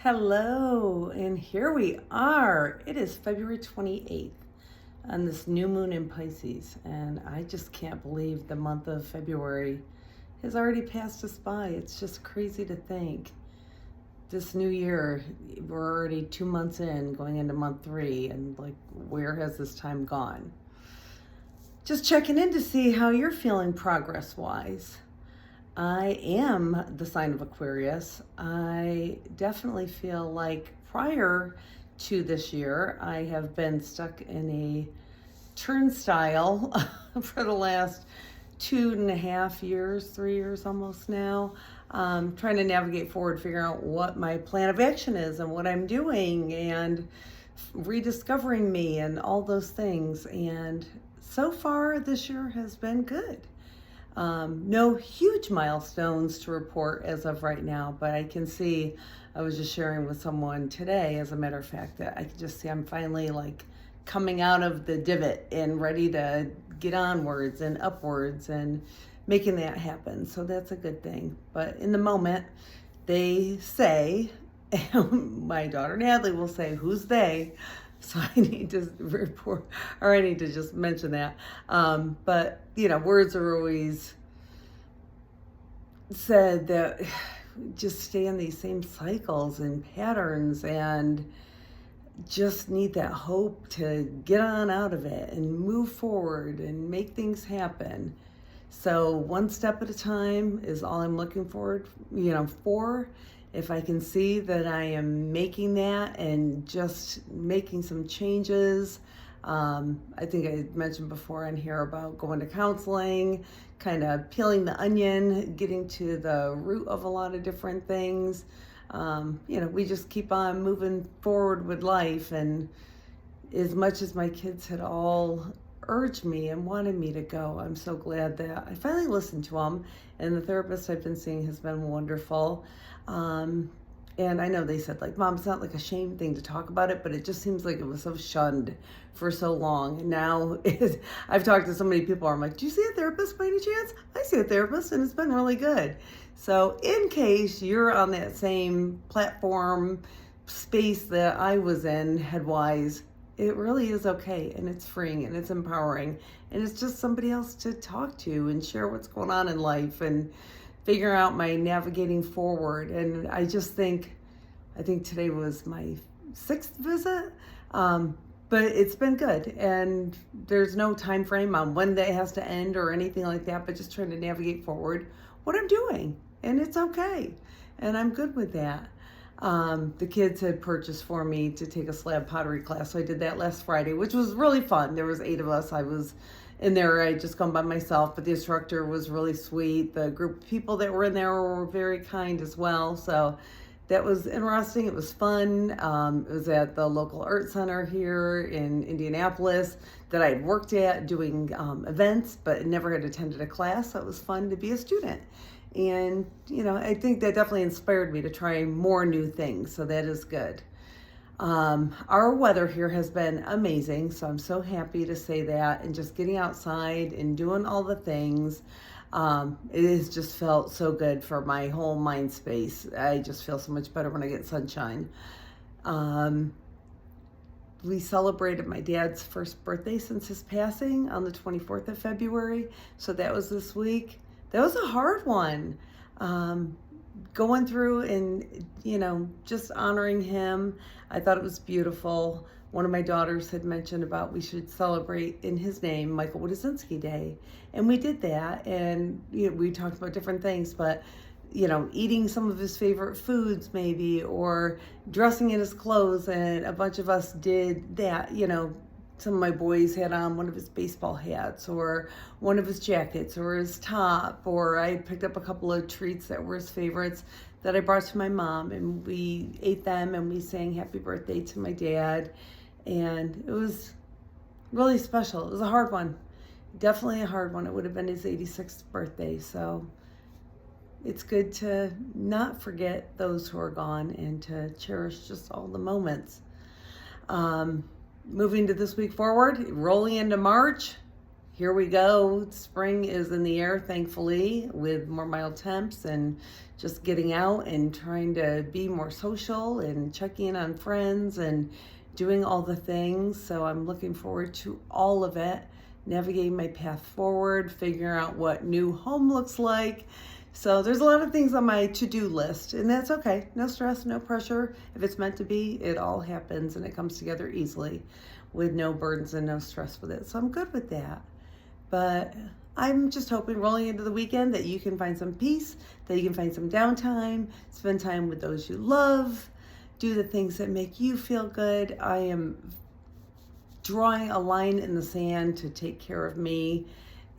Hello, and here we are. It is February 28th on this new moon in Pisces, and I just can't believe the month of February has already passed us by. It's just crazy to think. This new year, we're already 2 months in, going into month three, and where has this time gone? Just checking in to see how you're feeling progress wise. I am the sign of Aquarius. I definitely feel like prior to this year, I have been stuck in a turnstile for the last 2.5 years, 3 years almost now, trying to navigate forward, figuring out what my plan of action is and what I'm doing and rediscovering me and all those things. And so far, this year has been good. No huge milestones to report as of right now, but I can see, I was just sharing with someone today, as a matter of fact, that I can just see I'm finally coming out of the divot and ready to get onwards and upwards and making that happen. So that's a good thing. But in the moment, they say, my daughter Natalie will say, "Who's they?" So I need to report, or I need to just mention that. But, words are always said that just stay in these same cycles and patterns and just need that hope to get on out of it and move forward and make things happen. So one step at a time is all I'm looking forward, for. If I can see that I am making that and just making some changes. I think I mentioned before on here about going to counseling, kind of peeling the onion, getting to the root of a lot of different things. We just keep on moving forward with life. And as much as my kids had all urged me and wanted me to go, I'm so glad that I finally listened to them. And the therapist I've been seeing has been wonderful. And I know they said, Mom, it's not a shame thing to talk about it, but it just seems like it was so shunned for so long. And now I've talked to so many people, I'm like, do you see a therapist by any chance? I see a therapist, and it's been really good. So in case you're on that same platform space that I was in headwise, it really is okay, and it's freeing, and it's empowering, and it's just somebody else to talk to and share what's going on in life and figure out my navigating forward. And I think today was my 6th visit, but it's been good, and there's no time frame on when that has to end or anything like that, but just trying to navigate forward what I'm doing, and it's okay, and I'm good with that. The kids had purchased for me to take a slab pottery class, so I did that last Friday, which was really fun. There was 8 of us. I was in there. I just gone by myself, but the instructor was really sweet. The group of people that were in there were very kind as well. So that was interesting. It was fun. It was at the local art center here in Indianapolis that I had worked at doing events, but never had attended a class. So it was fun to be a student. And, I think that definitely inspired me to try more new things. So that is good. Our weather here has been amazing, so I'm so happy to say that, and just getting outside and doing all the things. It has just felt so good for my whole mind space. I just feel so much better when I get sunshine. We celebrated my dad's first birthday since his passing on the 24th of February, so that was this week. That was a hard one. Going through and, just honoring him. I thought it was beautiful. One of my daughters had mentioned about we should celebrate in his name, Michael Wodzinski Day. And we did that. And, we talked about different things, but, eating some of his favorite foods maybe, or dressing in his clothes. And a bunch of us did that, some of my boys had on one of his baseball hats or one of his jackets or his top, or I picked up a couple of treats that were his favorites that I brought to my mom, and we ate them and we sang happy birthday to my dad. And it was really special. It was a hard one. Definitely a hard one. It would have been his 86th birthday. So it's good to not forget those who are gone and to cherish just all the moments. Moving to this week forward, rolling into March, here we go. Spring is in the air, thankfully, with more mild temps and just getting out and trying to be more social and checking in on friends and doing all the things. So I'm looking forward to all of it, navigating my path forward, figuring out what new home looks like. So there's a lot of things on my to-do list, and that's okay. No stress, no pressure. If it's meant to be, it all happens and it comes together easily with no burdens and no stress with it. So I'm good with that. But I'm just hoping rolling into the weekend that you can find some peace, that you can find some downtime, spend time with those you love, do the things that make you feel good. I am drawing a line in the sand to take care of me,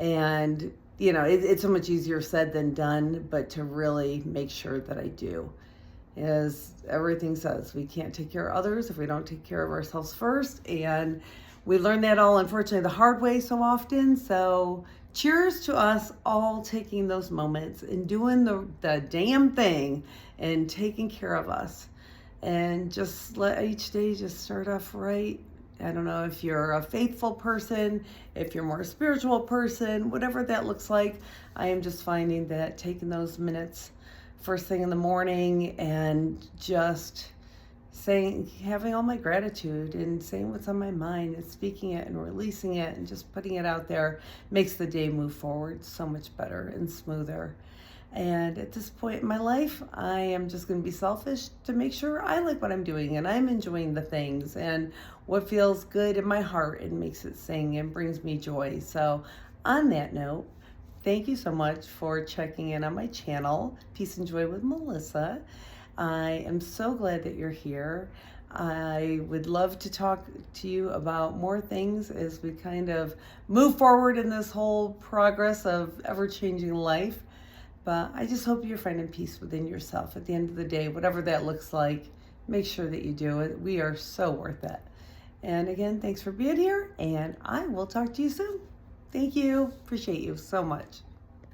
and it's so much easier said than done, but to really make sure that I do. As everything says, we can't take care of others if we don't take care of ourselves first, and we learn that all, unfortunately, the hard way so often. So cheers to us all taking those moments and doing the damn thing and taking care of us, and just let each day just start off right. I don't know if you're a faithful person, if you're more a spiritual person, whatever that looks like. I am just finding that taking those minutes first thing in the morning and just having all my gratitude and saying what's on my mind and speaking it and releasing it and just putting it out there makes the day move forward so much better and smoother. And at this point in my life, I am just going to be selfish to make sure I like what I'm doing and I'm enjoying the things and what feels good in my heart and makes it sing and brings me joy. So on that note, thank you so much for checking in on my channel, Peace and Joy with Melissa. I am so glad that you're here. I would love to talk to you about more things as we kind of move forward in this whole progress of ever-changing life. But I just hope you're finding peace within yourself at the end of the day, whatever that looks like. Make sure that you do it. We are so worth it. And again, thanks for being here, and I will talk to you soon. Thank you. Appreciate you so much.